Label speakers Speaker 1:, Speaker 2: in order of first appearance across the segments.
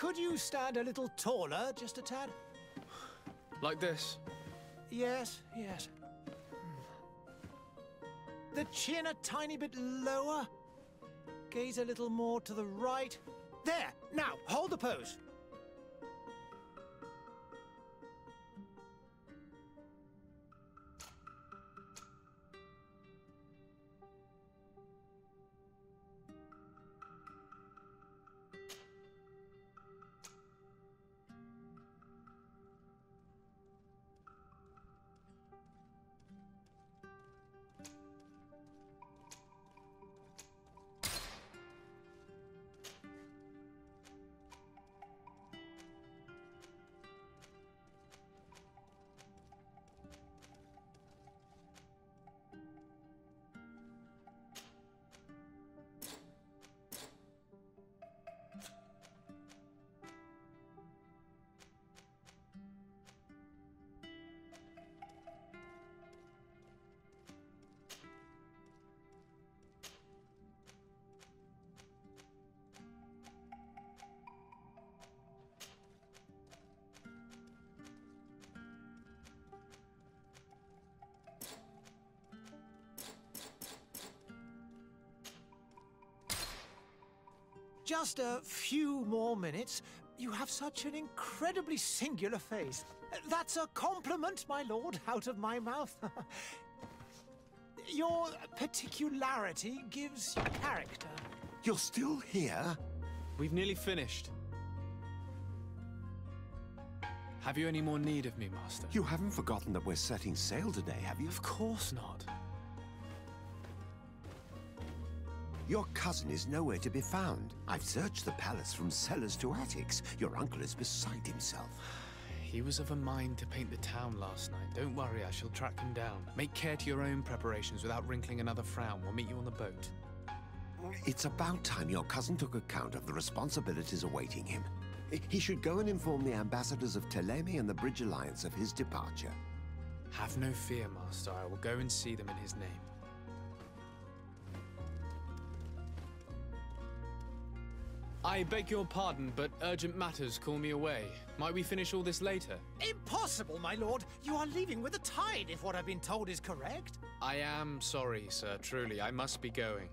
Speaker 1: Could you stand a little taller, just a tad?
Speaker 2: Like this?
Speaker 1: Yes, yes. The chin a tiny bit lower. Gaze a little more to the right. There! Now, hold the pose. Just a few more minutes. You have such an incredibly singular face. That's a compliment, my lord, out of my mouth. Your particularity gives you character.
Speaker 3: You're still here?
Speaker 2: We've nearly finished. Have you any more need of me, Master?
Speaker 3: You haven't forgotten that we're setting sail today, have you?
Speaker 2: Of course not.
Speaker 3: Your cousin is nowhere to be found. I've searched the palace from cellars to attics. Your uncle is beside himself.
Speaker 2: He was of a mind to paint the town last night. Don't worry, I shall track him down. Make care to your own preparations without wrinkling another frown. We'll meet you on the boat.
Speaker 3: It's about time your cousin took account of the responsibilities awaiting him. He should go and inform the ambassadors of Telemi and the Bridge Alliance of his departure.
Speaker 2: Have no fear, Master. I will go and see them in his name. I beg your pardon, but urgent matters call me away. Might we finish all this later?
Speaker 1: Impossible, my lord. You are leaving with the tide, if what I've been told is correct.
Speaker 2: I am sorry, sir. Truly, I must be going.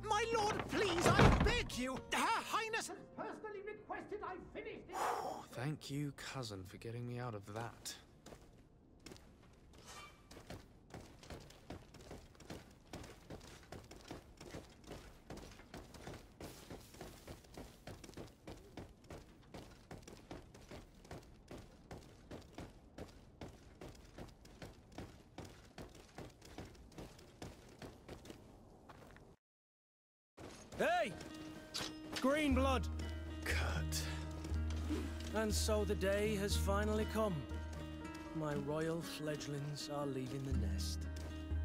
Speaker 1: My lord, please, I beg you. Her Highness has personally requested I finish this.
Speaker 2: Thank you, cousin, for getting me out of that.
Speaker 4: Hey! Green blood!
Speaker 2: Kurt.
Speaker 4: And so the day has finally come. My royal fledglings are leaving the nest.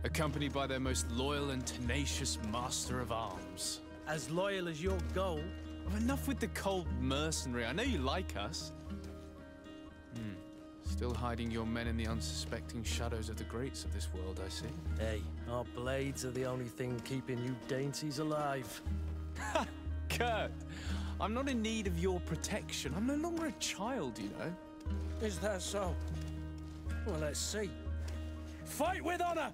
Speaker 2: Accompanied by their most loyal and tenacious master of arms.
Speaker 4: As loyal as your goal.
Speaker 2: Oh, enough with the cold mercenary. I know you like us. Still hiding your men in the unsuspecting shadows of the greats of this world, I see.
Speaker 4: Hey, our blades are the only thing keeping you dainties alive.
Speaker 2: Ha! Kurt! I'm not in need of your protection. I'm no longer a child, you know.
Speaker 4: Is that so? Well, let's see. Fight with honor!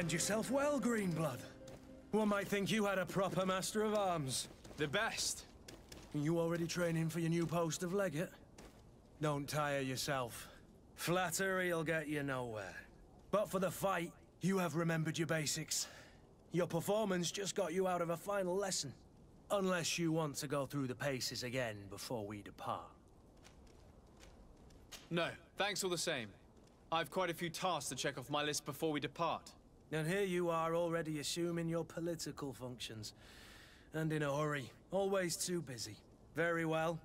Speaker 4: defend yourself well, Greenblood. One might think you had a proper master of arms.
Speaker 2: The best.
Speaker 4: You already training for your new post of legate? Don't tire yourself. Flattery'll get you nowhere. But for the fight, you have remembered your basics. Your performance just got you out of a final lesson. Unless you want to go through the paces again before we depart.
Speaker 2: No, thanks all the same. I've quite a few tasks to check off my list before we depart.
Speaker 4: And here you are already assuming your political functions. And in a hurry. Always too busy. Very well.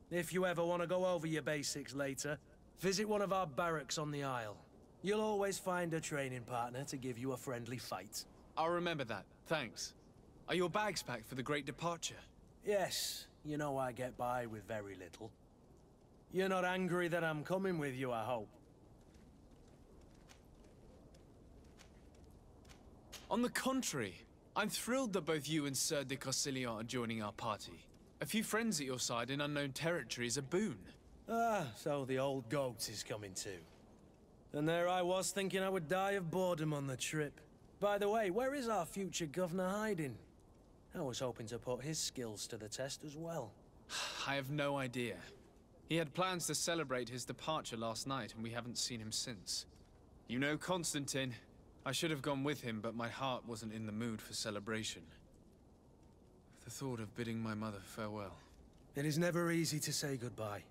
Speaker 4: If you ever want to go over your basics later, visit one of our barracks on the Isle. You'll always find a training partner to give you a friendly fight.
Speaker 2: I'll remember that, thanks. Are your bags packed for the great departure?
Speaker 4: Yes, you know I get by with very little. You're not angry that I'm coming with you, I hope.
Speaker 2: On the contrary, I'm thrilled that both you and Sir de Cossillon are joining our party. A few friends at your side in unknown territory is a boon.
Speaker 4: Ah, so the old goat is coming too. And there I was thinking I would die of boredom on the trip. By the way, where is our future governor hiding? I was hoping to put his skills to the test as well.
Speaker 2: I have no idea. He had plans to celebrate his departure last night, and we haven't seen him since. You know Constantine. I should have gone with him, but my heart wasn't in the mood for celebration. The thought of bidding my mother farewell.
Speaker 4: It is never easy to say goodbye.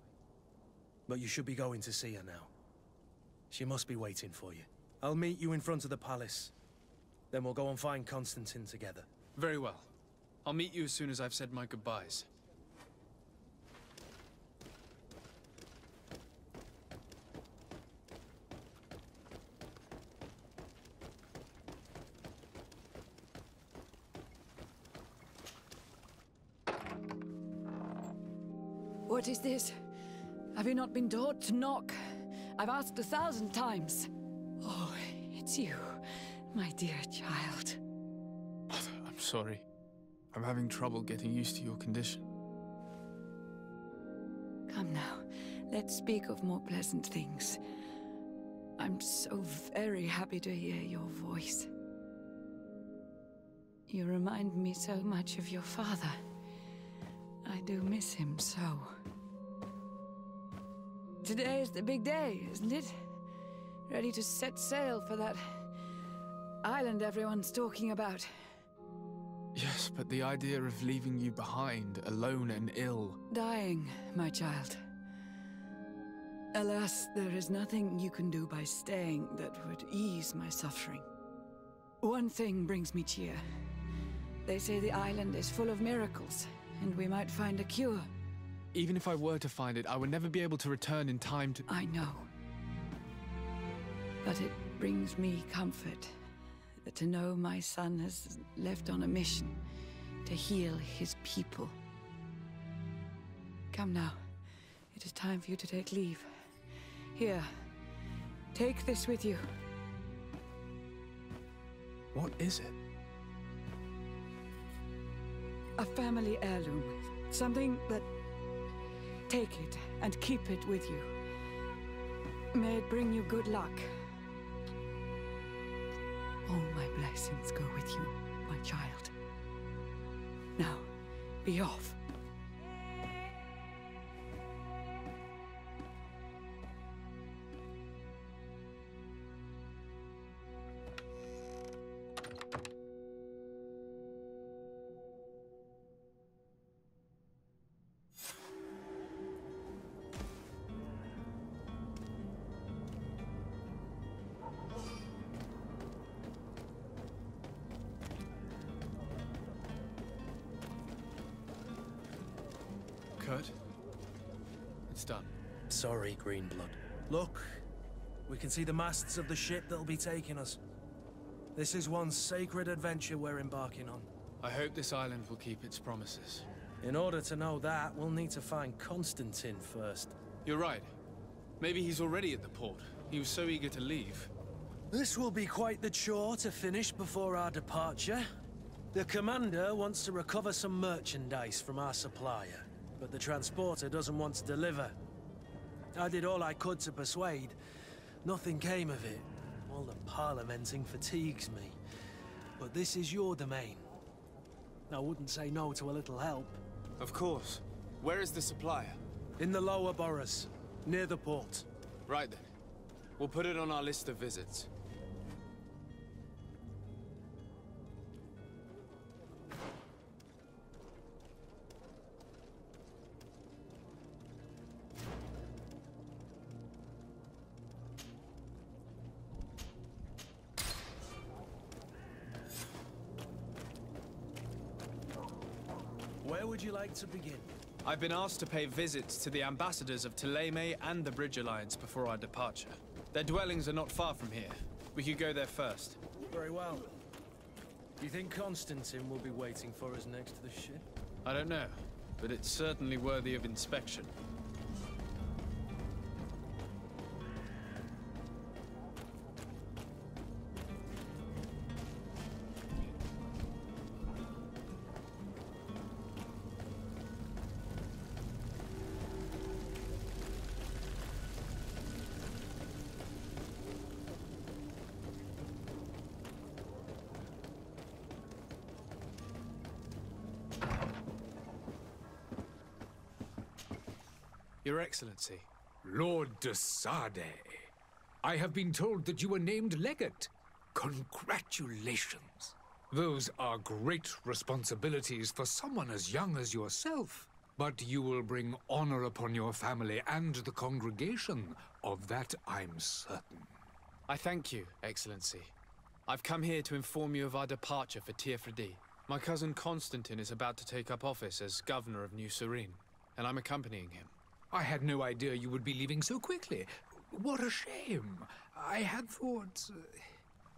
Speaker 4: But you should be going to see her now. She must be waiting for you. I'll meet you in front of the palace. Then we'll go and find Constantine together.
Speaker 2: Very well. I'll meet you as soon as I've said my goodbyes.
Speaker 5: What is this? Have you not been taught to knock? I've asked 1,000 times. Oh, it's you, my dear child.
Speaker 2: I'm sorry. I'm having trouble getting used to your condition.
Speaker 5: Come now, let's speak of more pleasant things. I'm so very happy to hear your voice. You remind me so much of your father. I do miss him so. Today is the big day, isn't it? Ready to set sail for that island everyone's talking about.
Speaker 2: Yes, but the idea of leaving you behind, alone and ill...
Speaker 5: Dying, my child. Alas, there is nothing you can do by staying that would ease my suffering. One thing brings me cheer. They say the island is full of miracles, and we might find a cure.
Speaker 2: Even if I were to find it, I would never be able to return in time to...
Speaker 5: I know. But it brings me comfort to know my son has left on a mission to heal his people. Come now. It is time for you to take leave. Here, take this with you.
Speaker 2: What is it?
Speaker 5: A family heirloom. Something that... Take it and keep it with you. May it bring you good luck. All my blessings go with you, my child. Now, be off.
Speaker 2: Kurt? It's done.
Speaker 4: Sorry, Greenblood. Look, we can see the masts of the ship that'll be taking us. This is one sacred adventure we're embarking on.
Speaker 2: I hope this island will keep its promises.
Speaker 4: In order to know that, we'll need to find Constantine first.
Speaker 2: You're right. Maybe he's already at the port. He was so eager to leave.
Speaker 4: This will be quite the chore to finish before our departure. The commander wants to recover some merchandise from our supplier, but the transporter doesn't want to deliver. I did all I could to persuade. Nothing came of it. All the parliamenting fatigues me. But this is your domain. I wouldn't say no to a little help.
Speaker 2: Of course. Where is the supplier?
Speaker 4: In the lower boroughs, near the port.
Speaker 2: Right then. We'll put it on our list of visits.
Speaker 4: Where would you like to begin?
Speaker 2: I've been asked to pay visits to the ambassadors of Thélème and the Bridge Alliance before our departure. Their dwellings are not far from here. We could go there first.
Speaker 4: Very well. Do you think Constantine will be waiting for us next to the ship?
Speaker 2: I don't know, but it's certainly worthy of inspection. Your Excellency.
Speaker 6: Lord de Sade, I have been told that you were named legate. Congratulations. Those are great responsibilities for someone as young as yourself. But you will bring honor upon your family and the congregation. Of that, I'm certain.
Speaker 2: I thank you, Excellency. I've come here to inform you of our departure for Tiefredi. My cousin Constantine is about to take up office as governor of New Serene, and I'm accompanying him.
Speaker 6: I had no idea you would be leaving so quickly. What a shame. I had thought...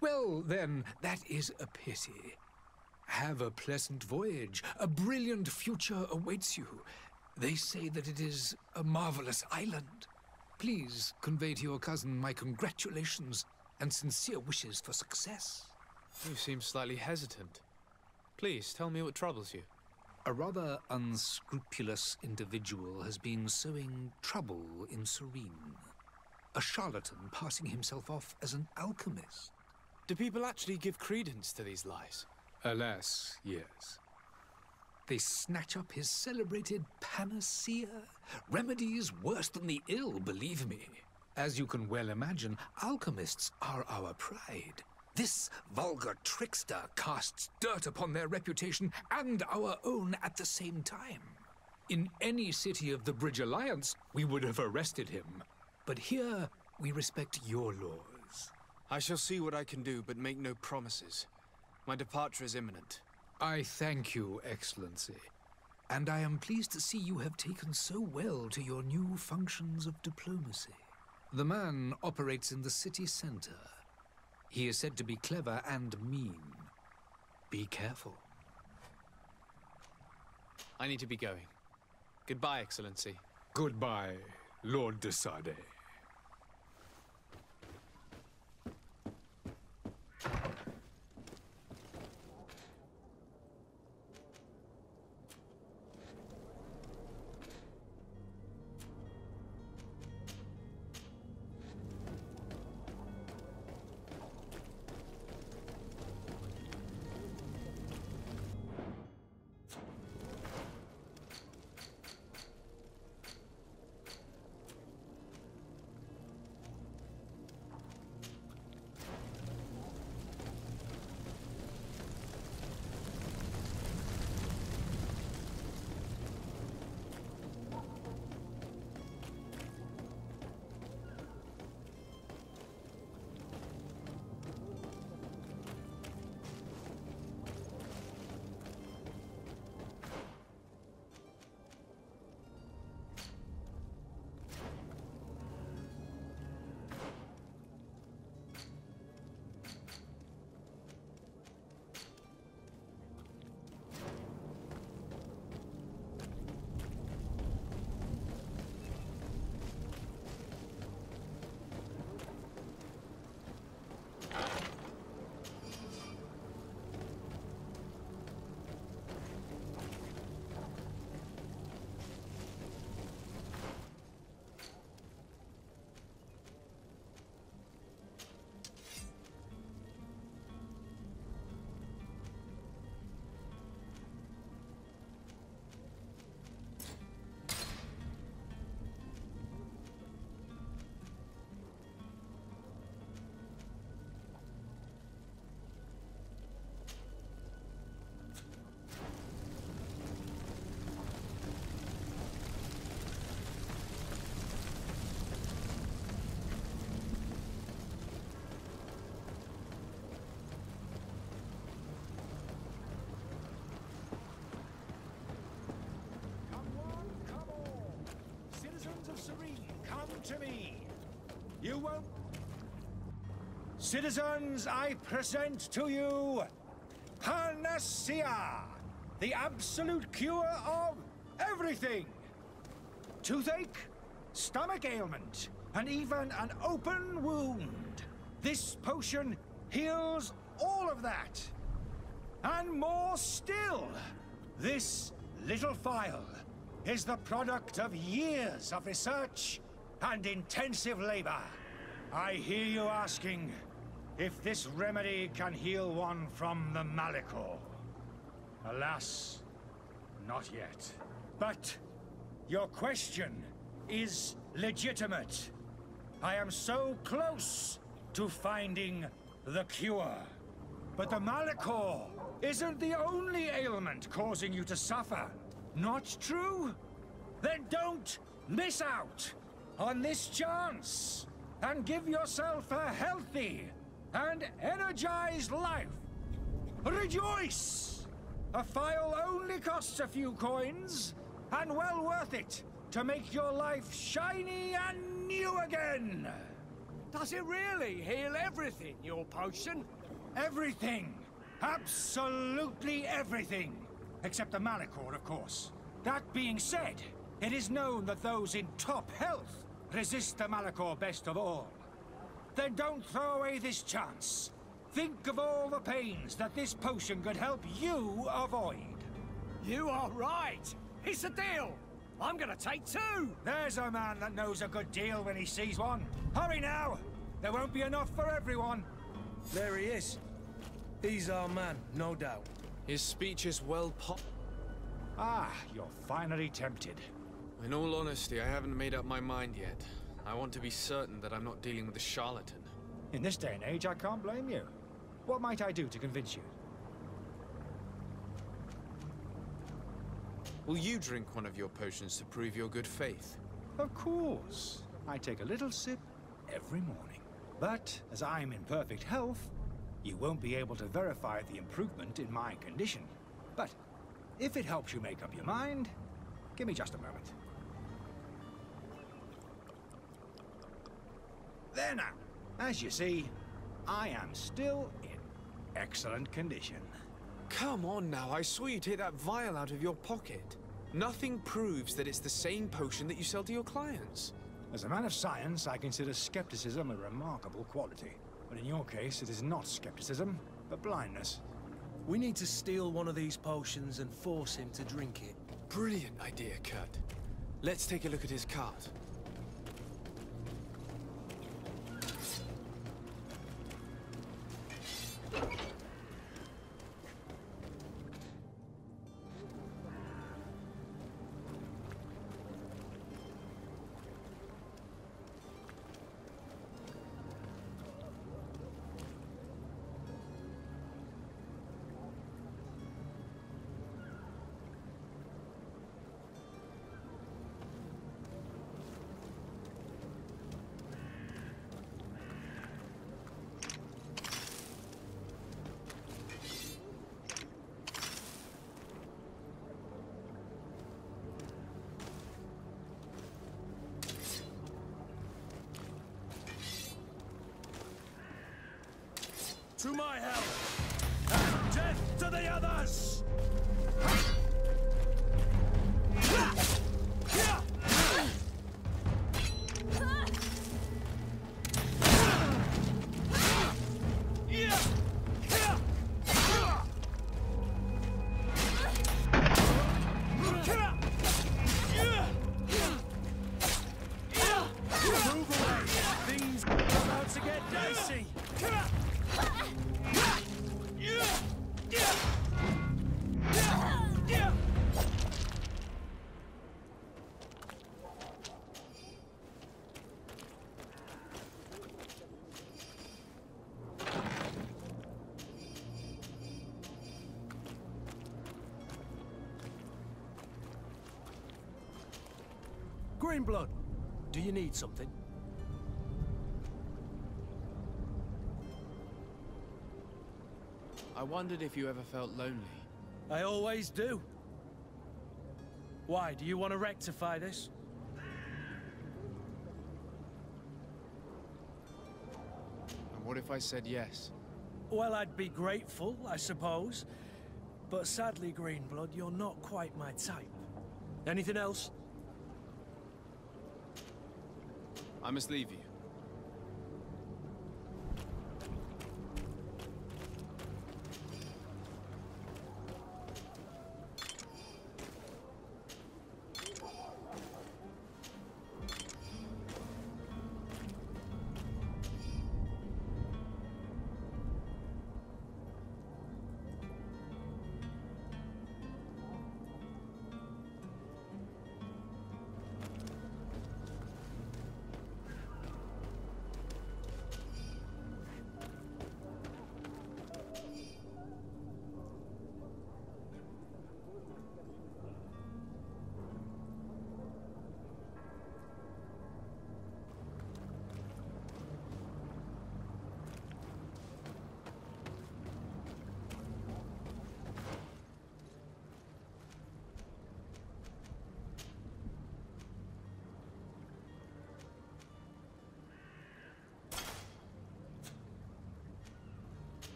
Speaker 6: Well, then, that is a pity. Have a pleasant voyage. A brilliant future awaits you. They say that it is a marvelous island. Please convey to your cousin my congratulations and sincere wishes for success.
Speaker 2: You seem slightly hesitant. Please, tell me what troubles you.
Speaker 6: A rather unscrupulous individual has been sowing trouble in Serene. A charlatan passing himself off as an alchemist.
Speaker 2: Do people actually give credence to these lies?
Speaker 6: Alas, yes. They snatch up his celebrated panacea. Remedies worse than the ill, believe me. As you can well imagine, alchemists are our pride. This vulgar trickster casts dirt upon their reputation and our own at the same time. In any city of the Bridge Alliance, we would have arrested him. But here, we respect your laws.
Speaker 2: I shall see what I can do, but make no promises. My departure is imminent.
Speaker 6: I thank you, Excellency. And I am pleased to see you have taken so well to your new functions of diplomacy. The man operates in the city center. He is said to be clever and mean. Be careful.
Speaker 2: I need to be going. Goodbye, Excellency.
Speaker 6: Goodbye, Lord de Sade.
Speaker 7: to me. You won't... Citizens, I present to you Panacea, the absolute cure of everything. Toothache, stomach ailment, and even an open wound. This potion heals all of that. And more still, this little phial is the product of years of research and intensive labor. I hear you asking if this remedy can heal one from the Malachor. Alas, not yet. But your question is legitimate. I am so close to finding the cure. But the Malachor isn't the only ailment causing you to suffer. Not true? Then don't miss out on this chance and give yourself a healthy and energized life. Rejoice! A phial only costs a few coins, and well worth it to make your life shiny and new again.
Speaker 8: Does it really heal everything, your potion?
Speaker 7: Everything. Absolutely everything. Except the Malachor, of course. That being said, it is known that those in top health resist the Malachor best of all. Then don't throw away this chance. Think of all the pains that this potion could help you avoid.
Speaker 8: You are right. It's a deal. I'm gonna take 2.
Speaker 7: There's a man that knows a good deal when he sees one. Hurry now. There won't be enough for everyone.
Speaker 4: There he is. He's our man, no doubt.
Speaker 2: His speech is well pop.
Speaker 7: Ah, you're finally tempted.
Speaker 2: In all honesty, I haven't made up my mind yet. I want to be certain that I'm not dealing with a charlatan.
Speaker 7: In this day and age, I can't blame you. What might I do to convince you?
Speaker 2: Will you drink one of your potions to prove your good faith?
Speaker 7: Of course. I take a little sip every morning. But as I'm in perfect health, you won't be able to verify the improvement in my condition. But if it helps you make up your mind, give me just a moment. There now. As you see, I am still in excellent condition.
Speaker 2: Come on now, I swear you take that vial out of your pocket. Nothing proves that it's the same potion that you sell to your clients.
Speaker 7: As a man of science, I consider skepticism a remarkable quality. But in your case, it is not skepticism, but blindness.
Speaker 4: We need to steal one of these potions and force him to drink it.
Speaker 2: Brilliant idea, Kurt. Let's take a look at his cart.
Speaker 4: To my help! And death to the others! Move away! Things are about to get dicey! Greenblood, do you need something?
Speaker 2: I wondered if you ever felt lonely.
Speaker 4: I always do. Why, do you want to rectify this?
Speaker 2: What if I said yes?
Speaker 4: Well, I'd be grateful, I suppose. But sadly, Greenblood, you're not quite my type. Anything else?
Speaker 2: I must leave you.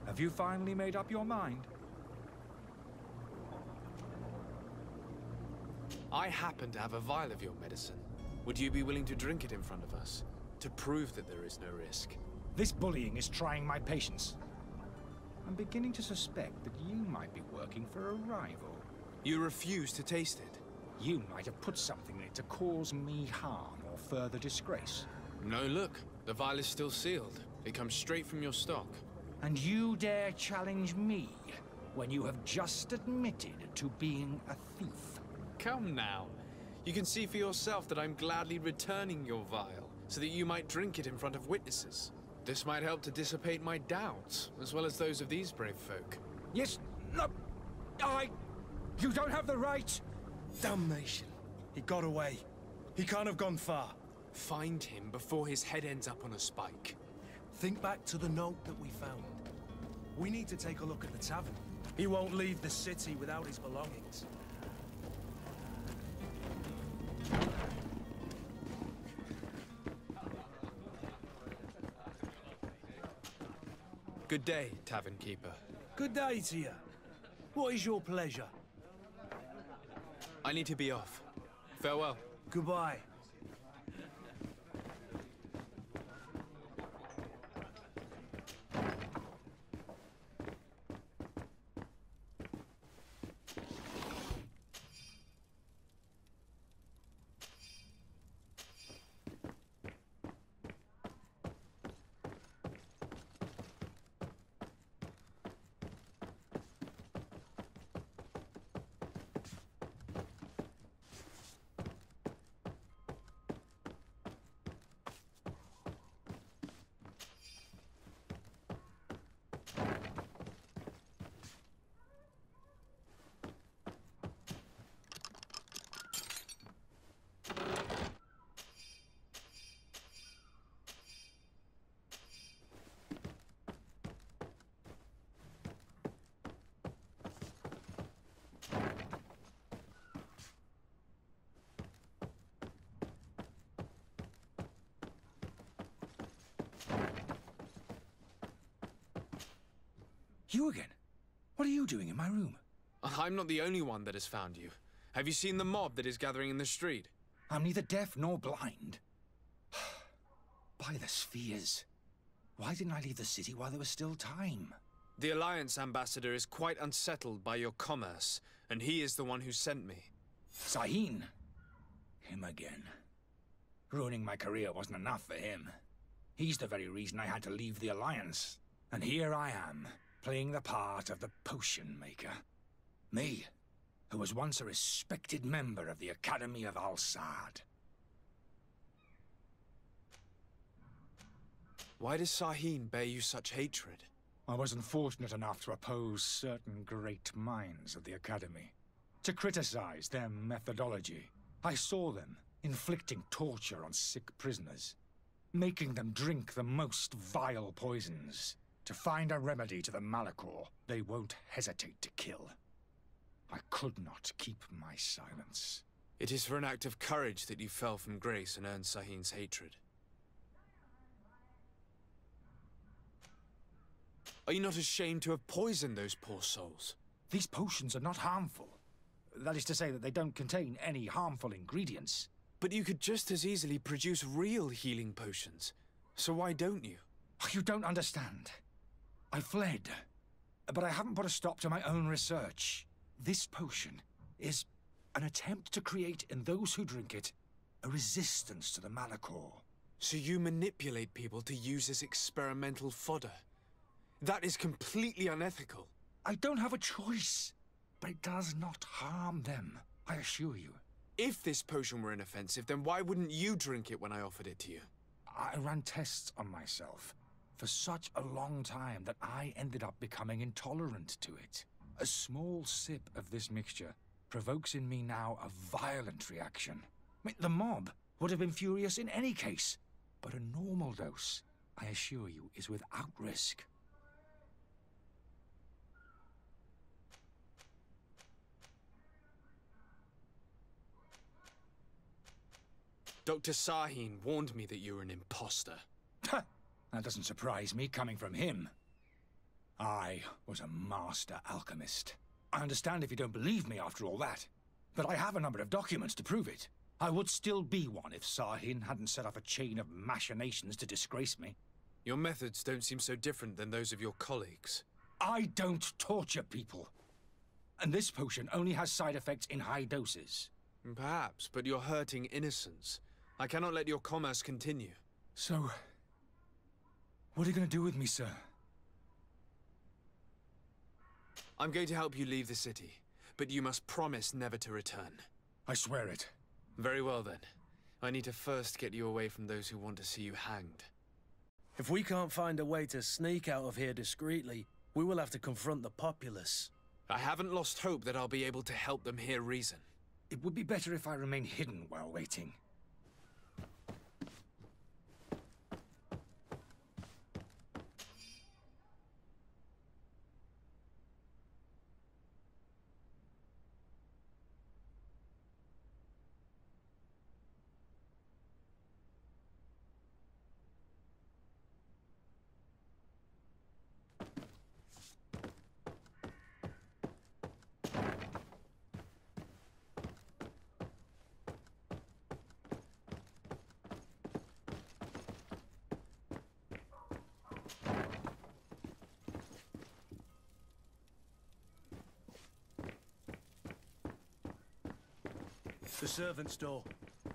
Speaker 7: Have you finally made up your mind?
Speaker 2: I happen to have a vial of your medicine. Would you be willing to drink it in front of us? To prove that there is no risk?
Speaker 7: This bullying is trying my patience. I'm beginning to suspect that you might be working for a rival.
Speaker 2: You refuse to taste it?
Speaker 7: You might have put something in it to cause me harm or further disgrace.
Speaker 2: No, look. The vial is still sealed. It comes straight from your stock.
Speaker 7: And you dare challenge me when you have just admitted to being a thief?
Speaker 2: Come now. You can see for yourself that I'm gladly returning your vial, so that you might drink it in front of witnesses. This might help to dissipate my doubts, as well as those of these brave folk.
Speaker 7: Yes, no, you don't have the right.
Speaker 4: Damnation. He got away. He can't have gone far.
Speaker 2: Find him before his head ends up on a spike.
Speaker 4: Think back to the note that we found. We need to take a look at the tavern. He won't leave the city without his belongings.
Speaker 2: Good day, tavern keeper.
Speaker 4: Good day to you. What is your pleasure?
Speaker 2: I need to be off. Farewell.
Speaker 4: Goodbye.
Speaker 7: You again? What are you doing in my room?
Speaker 2: I'm not the only one that has found you. Have you seen the mob that is gathering in the street?
Speaker 7: I'm neither deaf nor blind. By the spheres. Why didn't I leave the city while there was still time?
Speaker 2: The Alliance ambassador is quite unsettled by your commerce, and he is the one who sent me.
Speaker 7: Sahin. Him again. Ruining my career wasn't enough for him. He's the very reason I had to leave the Alliance. And here I am, playing the part of the potion maker. Me, who was once a respected member of the Academy of Al-Sad.
Speaker 2: Why does Sahin bear you such hatred?
Speaker 7: I wasn't fortunate enough to oppose certain great minds at the Academy, to criticize their methodology. I saw them inflicting torture on sick prisoners, making them drink the most vile poisons. To find a remedy to the Malachor, they won't hesitate to kill. I could not keep my silence.
Speaker 2: It is for an act of courage that you fell from grace and earned Sahin's hatred. Are you not ashamed to have poisoned those poor souls?
Speaker 7: These potions are not harmful. That is to say that they don't contain any harmful ingredients.
Speaker 2: But you could just as easily produce real healing potions. So why don't you?
Speaker 7: You don't understand. I fled, but I haven't put a stop to my own research. This potion is an attempt to create in those who drink it a resistance to the Malachor.
Speaker 2: So you manipulate people to use as experimental fodder? That is completely unethical.
Speaker 7: I don't have a choice, but it does not harm them, I assure you.
Speaker 2: If this potion were inoffensive, then why wouldn't you drink it when I offered it to you?
Speaker 7: I ran tests on myself for such a long time that I ended up becoming intolerant to it. A small sip of this mixture provokes in me now a violent reaction. I mean, the mob would have been furious in any case, but a normal dose, I assure you, is without risk.
Speaker 2: Dr. Sahin warned me that you were an imposter.
Speaker 7: That doesn't surprise me, coming from him. I was a master alchemist. I understand if you don't believe me after all that, but I have a number of documents to prove it. I would still be one if Sahin hadn't set off a chain of machinations to disgrace me.
Speaker 2: Your methods don't seem so different than those of your colleagues.
Speaker 7: I don't torture people. And this potion only has side effects in high doses.
Speaker 2: Perhaps, but you're hurting innocents. I cannot let your commerce continue.
Speaker 7: So, what are you going to do with me, sir?
Speaker 2: I'm going to help you leave the city, but you must promise never to return.
Speaker 7: I swear it.
Speaker 2: Very well then. I need to first get you away from those who want to see you hanged.
Speaker 4: If we can't find a way to sneak out of here discreetly, we will have to confront the populace.
Speaker 2: I haven't lost hope that I'll be able to help them hear reason.
Speaker 7: It would be better if I remain hidden while waiting.
Speaker 4: The servant's door.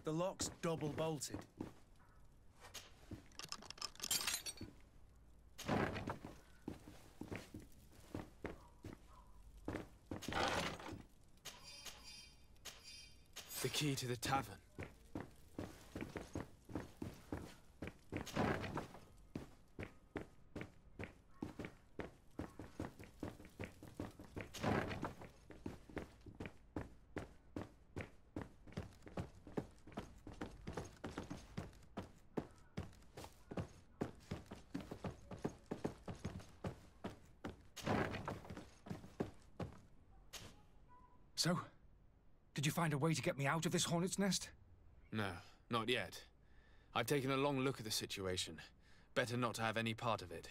Speaker 4: The lock's double bolted.
Speaker 2: The key to the tavern.
Speaker 7: So, did you find a way to get me out of this hornet's nest?
Speaker 2: No, not yet. I've taken a long look at the situation. Better not to have any part of it.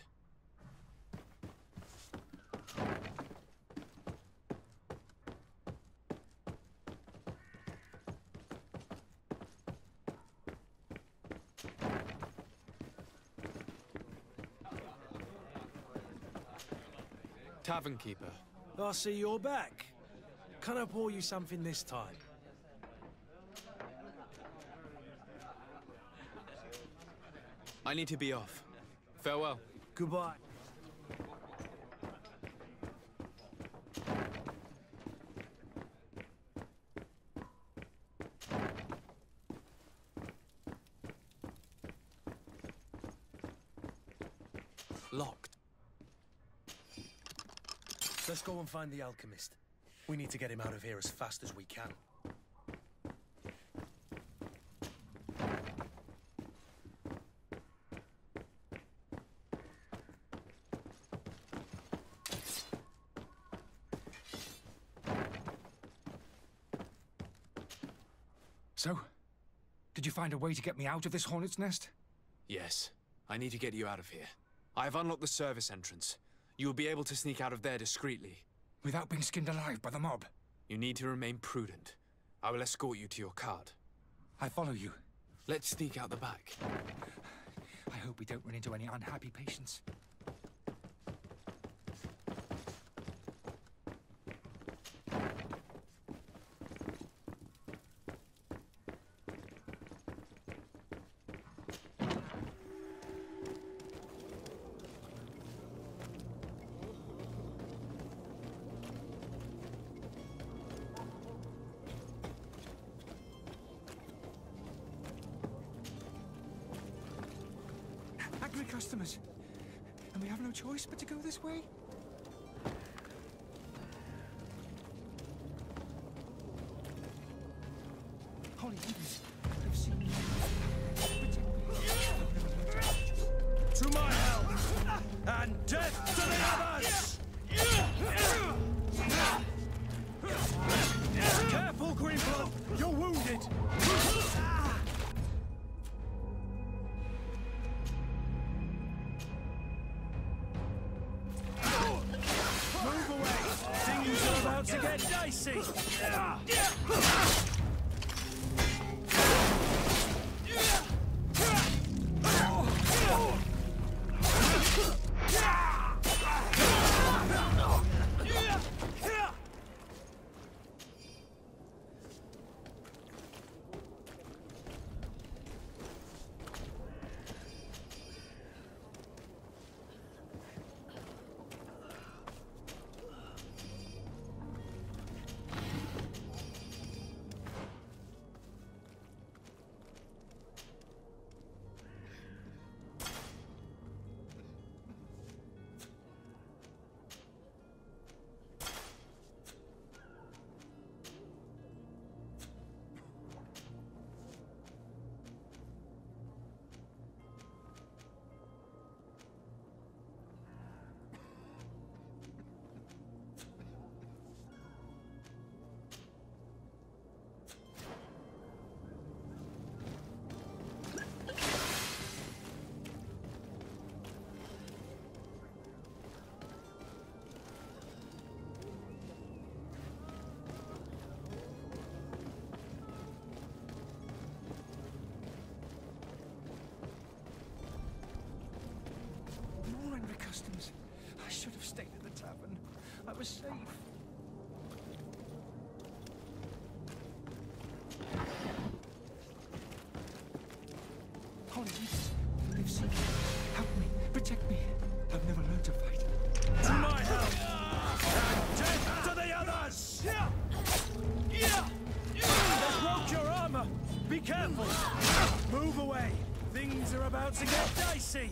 Speaker 2: Tavern keeper.
Speaker 4: I see you're back. Can I pour you something this time?
Speaker 2: I need to be off. Farewell.
Speaker 4: Goodbye.
Speaker 2: Locked.
Speaker 4: Let's go and find the alchemist. We need to get him out of here as fast as we can.
Speaker 9: So, did you find a way to get me out of this hornet's nest?
Speaker 2: Yes. I need to get you out of here. I have unlocked the service entrance. You will be able to sneak out of there discreetly.
Speaker 9: Without being skinned alive by the mob?
Speaker 2: You need to remain prudent. I will escort you to your cart.
Speaker 9: I follow you.
Speaker 2: Let's sneak out the back.
Speaker 9: I hope we don't run into any unhappy patients. Angry customers. And we have no choice but to go this way? Holy heavens, I've seen you.
Speaker 4: To my help! And death to the others! Careful, GreedFall! You're wounded! Move away! Things are about to get dicey!
Speaker 9: More angry customers. I should have stayed at the tavern. I was safe. Holy heavens, they've seen me. Help me, protect me. I've never learned to fight.
Speaker 4: To my help! And death to the others! They broke your armor! Be careful! Move away! Things are about to get dicey!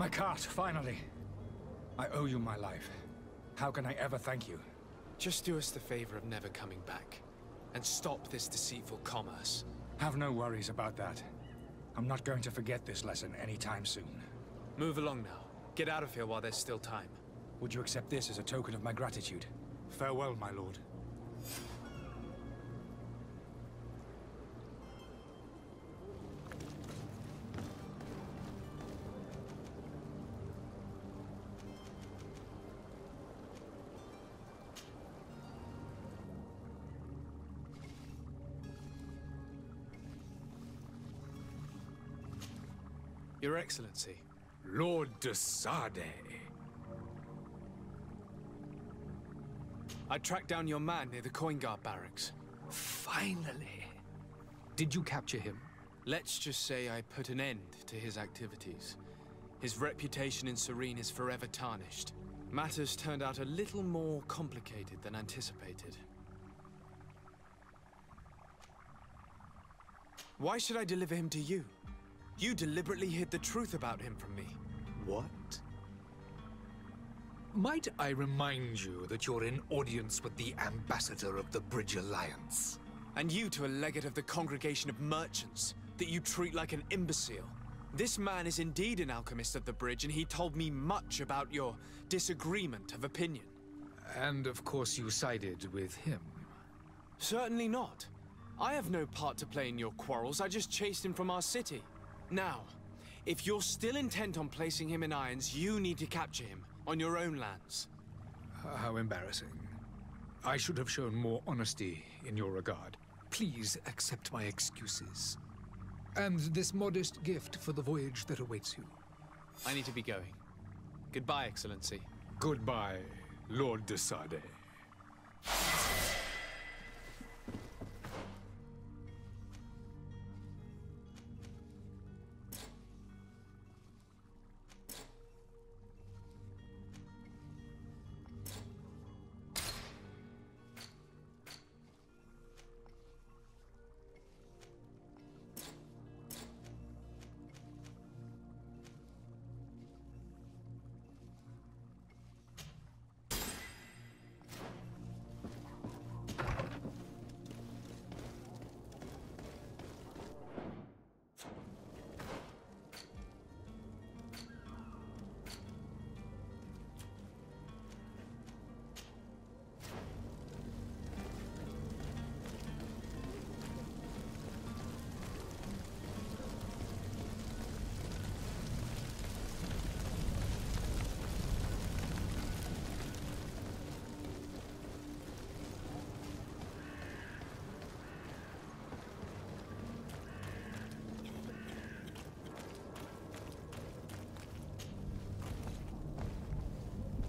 Speaker 7: My cart, finally. I owe you my life. How can I ever thank you?
Speaker 2: Just do us the favor of never coming back. And stop this deceitful commerce.
Speaker 7: Have no worries about that. I'm not going to forget this lesson anytime soon.
Speaker 2: Move along now. Get out of here while there's still time.
Speaker 7: Would you accept this as a token of my gratitude? Farewell, my lord.
Speaker 2: Your Excellency.
Speaker 6: Lord de Sade.
Speaker 2: I tracked down your man near the Coin Guard barracks.
Speaker 6: Finally. Did you capture him?
Speaker 2: Let's just say I put an end to his activities. His reputation in Serene is forever tarnished. Matters turned out a little more complicated than anticipated. Why should I deliver him to you? You deliberately hid the truth about him from me.
Speaker 6: What? Might I remind you that you're in audience with the ambassador of the Bridge Alliance?
Speaker 2: And you to a legate of the Congregation of Merchants, that you treat like an imbecile. This man is indeed an alchemist of the Bridge, and he told me much about your disagreement of opinion.
Speaker 6: And of course you sided with him.
Speaker 2: Certainly not. I have no part to play in your quarrels. I just chased him from our city. Now, if you're still intent on placing him in irons, you need to capture him on your own lands.
Speaker 6: How embarrassing. I should have shown more honesty in your regard. Please accept my excuses. And this modest gift for the voyage that awaits you.
Speaker 2: I need to be going. Goodbye, Excellency.
Speaker 6: Goodbye, Lord de Sade.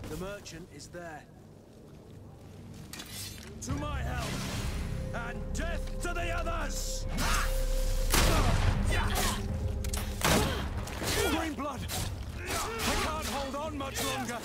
Speaker 4: The merchant is there. To my help! And death to the others! Green blood! I can't hold on much longer!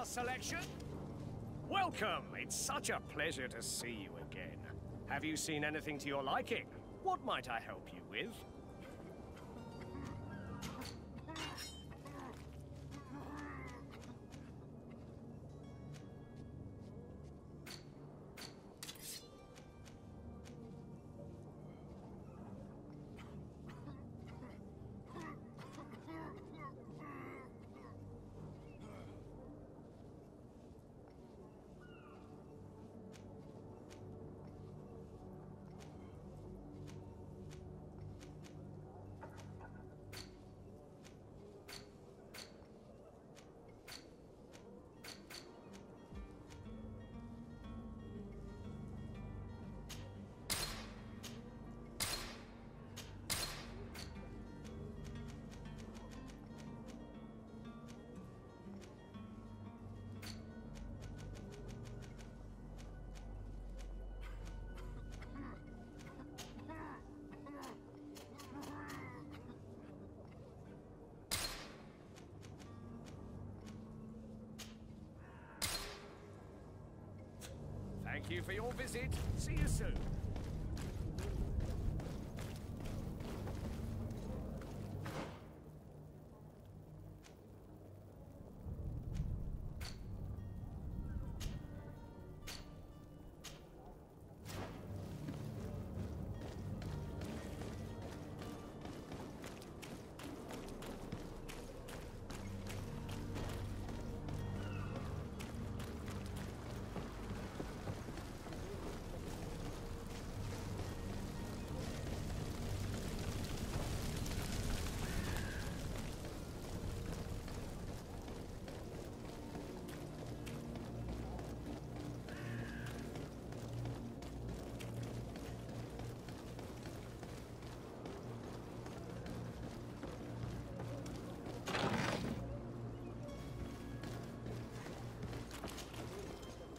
Speaker 8: Selection. Welcome. It's such a pleasure to see you again. Have you seen anything to your liking? What might I help you with? Thank you for your visit. See you soon.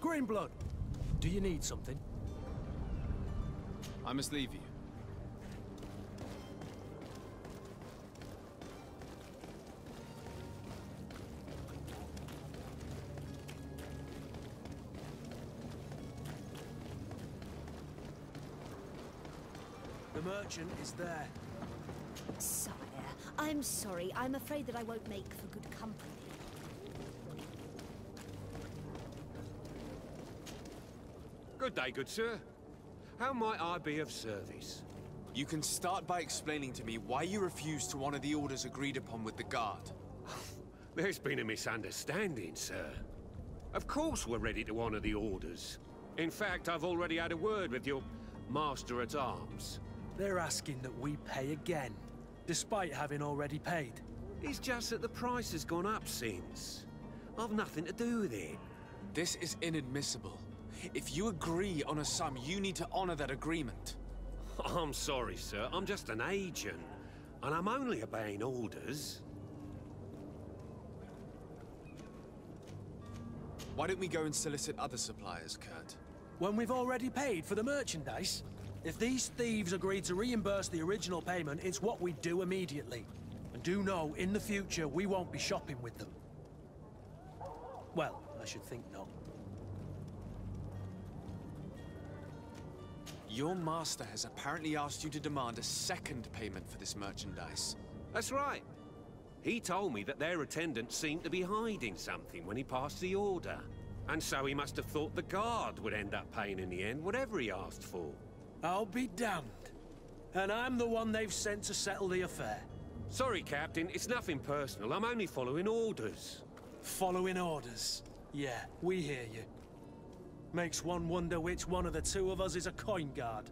Speaker 4: Greenblood, do you need something?
Speaker 2: I must leave you.
Speaker 4: The merchant is there.
Speaker 10: Sire, I'm sorry. I'm afraid that I won't make for good company.
Speaker 11: Good day, good sir. How might I be of service?
Speaker 2: You can start by explaining to me why you refused to honor the orders agreed upon with the guard.
Speaker 11: There's been a misunderstanding, sir. Of course we're ready to honor the orders. In fact, I've already had a word with your master-at-arms.
Speaker 4: They're asking that we pay again, despite having already paid.
Speaker 11: It's just that the price has gone up since. I've nothing to do with it.
Speaker 2: This is inadmissible. If you agree on a sum, you need to honor that agreement.
Speaker 11: I'm sorry, sir. I'm just an agent. And I'm only obeying orders.
Speaker 2: Why don't we go and solicit other suppliers, Kurt?
Speaker 4: When we've already paid for the merchandise? If these thieves agree to reimburse the original payment, it's what we do immediately. And do know, in the future, we won't be shopping with them. Well, I should think not.
Speaker 2: Your master has apparently asked you to demand a second payment for this merchandise.
Speaker 11: That's right. He told me that their attendant seemed to be hiding something when he passed the order. And so he must have thought the guard would end up paying in the end, whatever he asked for.
Speaker 4: I'll be damned. And I'm the one they've sent to settle the affair.
Speaker 11: Sorry, Captain, it's nothing personal. I'm only following orders.
Speaker 4: Following orders? Yeah, we hear you. Makes one wonder which one of the two of us is a coin guard.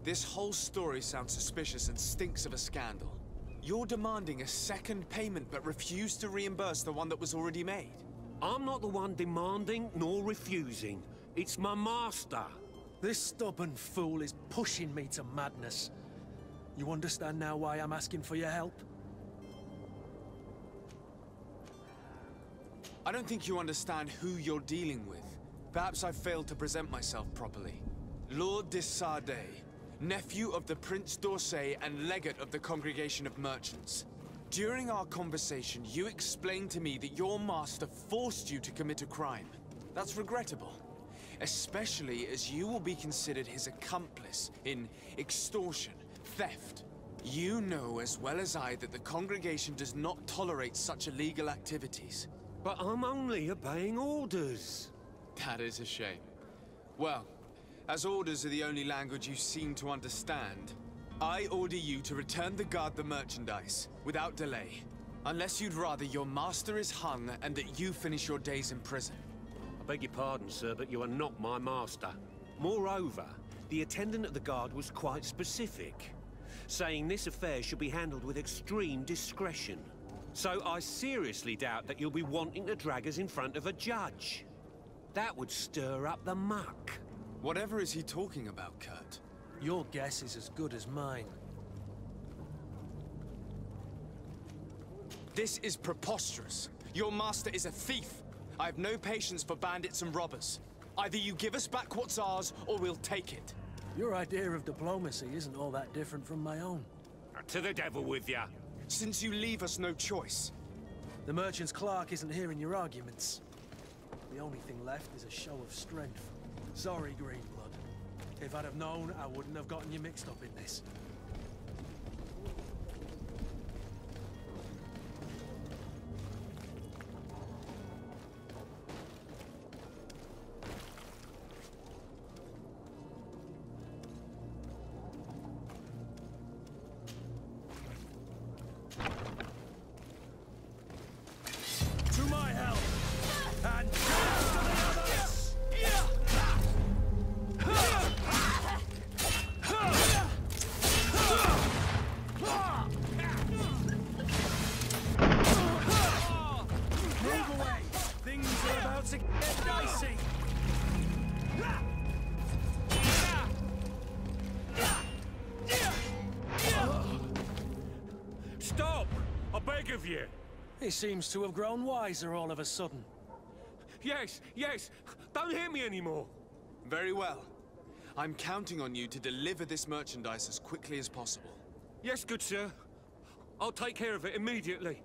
Speaker 2: This whole story sounds suspicious and stinks of a scandal. You're demanding a second payment but refuse to reimburse the one that was already made.
Speaker 11: I'm not the one demanding nor refusing. It's my master.
Speaker 4: This stubborn fool is pushing me to madness. You understand now why I'm asking for your help?
Speaker 2: I don't think you understand who you're dealing with. Perhaps I failed to present myself properly. Lord de Sardet, nephew of the Prince d'Orsay and legate of the Congregation of Merchants. During our conversation, you explained to me that your master forced you to commit a crime. That's regrettable, especially as you will be considered his accomplice in extortion, theft. You know as well as I that the Congregation does not tolerate such illegal activities.
Speaker 11: But I'm only obeying orders.
Speaker 2: That is a shame. Well, as orders are the only language you seem to understand, I order you to return the guard the merchandise, without delay. Unless you'd rather your master is hung and that you finish your days in prison.
Speaker 11: I beg your pardon, sir, but you are not my master. Moreover, the attendant of the guard was quite specific, saying this affair should be handled with extreme discretion. So I seriously doubt that you'll be wanting to drag us in front of a judge. That would stir up the muck.
Speaker 2: Whatever is he talking about, Kurt?
Speaker 4: Your guess is as good as mine.
Speaker 2: This is preposterous. Your master is a thief. I have no patience for bandits and robbers. Either you give us back what's ours, or we'll take it.
Speaker 4: Your idea of diplomacy isn't all that different from my own.
Speaker 11: To the devil with ya.
Speaker 2: Since you leave us no choice.
Speaker 4: The merchant's clerk isn't hearing your arguments. The only thing left is a show of strength. Sorry, Greenblood. If I'd have known, I wouldn't have gotten you mixed up in this.
Speaker 11: Stop! I beg of you!
Speaker 4: He seems to have grown wiser all of a sudden.
Speaker 11: Yes, yes! Don't hit me anymore!
Speaker 2: Very well. I'm counting on you to deliver this merchandise as quickly as possible.
Speaker 11: Yes, good sir. I'll take care of it immediately.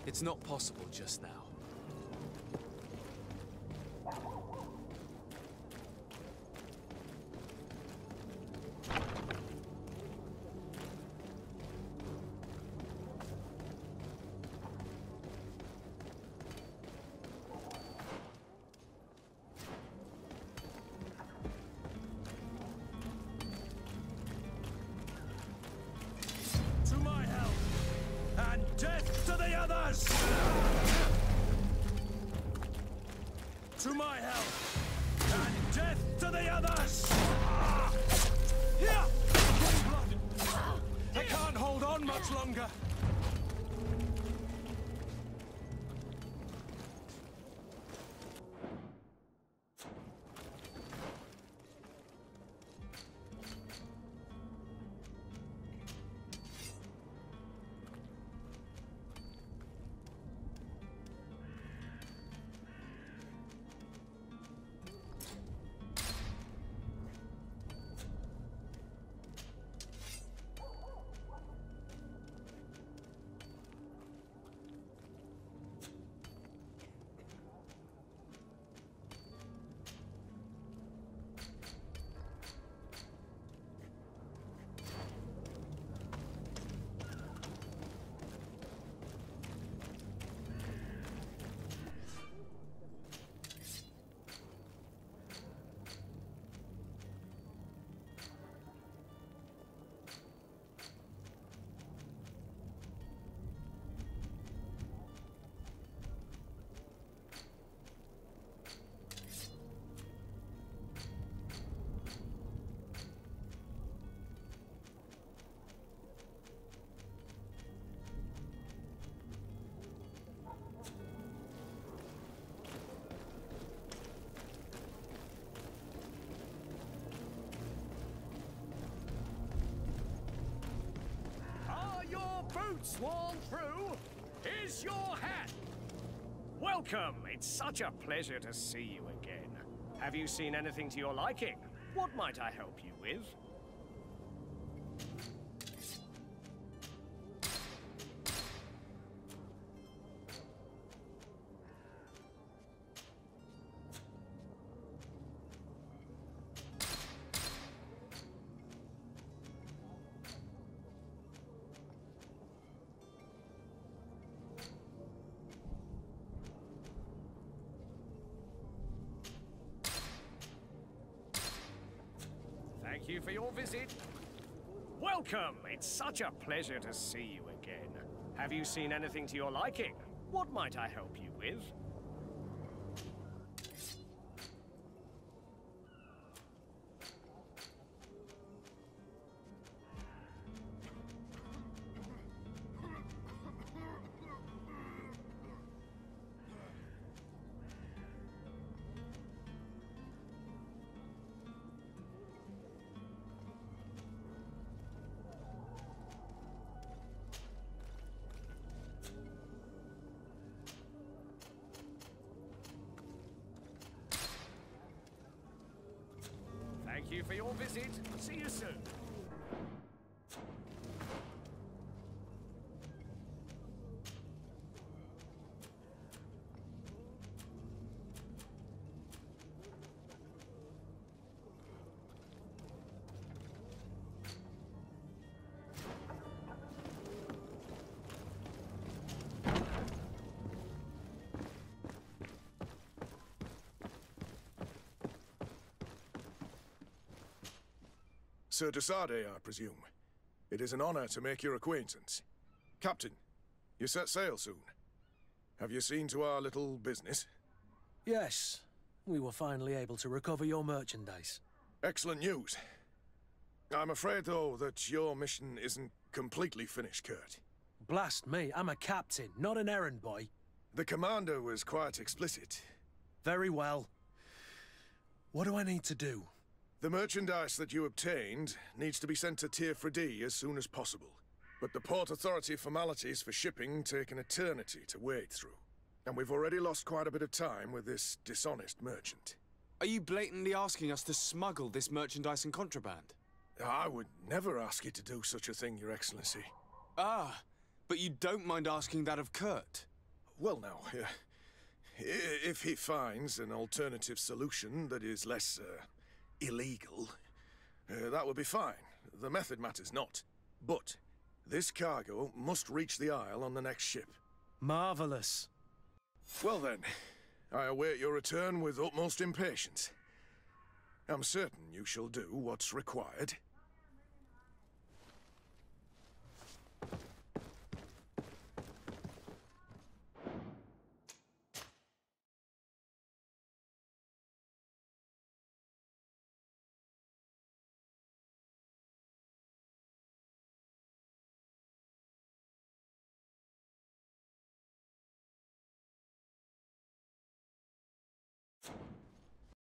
Speaker 2: It's not possible just now.
Speaker 4: To my help, and death to the others! To my help, and death to the others! Here! Greenblood! I can't hold on much longer!
Speaker 8: Boots worn through? Here's your hat! Welcome! It's such a pleasure to see you again. Have you seen anything to your liking? What might I help you with? Thank you for your visit. Welcome! It's such a pleasure to see you again. Have you seen anything to your liking? What might I help you with? Thank you for your visit. See you soon.
Speaker 12: Sir Desade, I presume. It is an honor to make your acquaintance. Captain, you set sail soon. Have you seen to our little business?
Speaker 4: Yes. We were finally able to recover your merchandise.
Speaker 12: Excellent news. I'm afraid, though, that your mission isn't completely finished, Kurt.
Speaker 4: Blast me, I'm a captain, not an errand boy.
Speaker 12: The commander was quite explicit.
Speaker 4: Very well. What do I need to do?
Speaker 12: The merchandise that you obtained needs to be sent to Tier D as soon as possible. But the Port Authority formalities for shipping take an eternity to wade through. And we've already lost quite a bit of time with this dishonest merchant.
Speaker 13: Are you blatantly asking us to smuggle this merchandise and contraband?
Speaker 12: I would never ask you to do such a thing, Your Excellency.
Speaker 13: Ah, but you don't mind asking that of Kurt?
Speaker 12: Well, now, if he finds an alternative solution that is less, illegal, that would be fine. The method matters not. But this cargo must reach the Isle on the next ship.
Speaker 4: Marvelous.
Speaker 12: Well then, I await your return with utmost impatience. I'm certain you shall do what's required.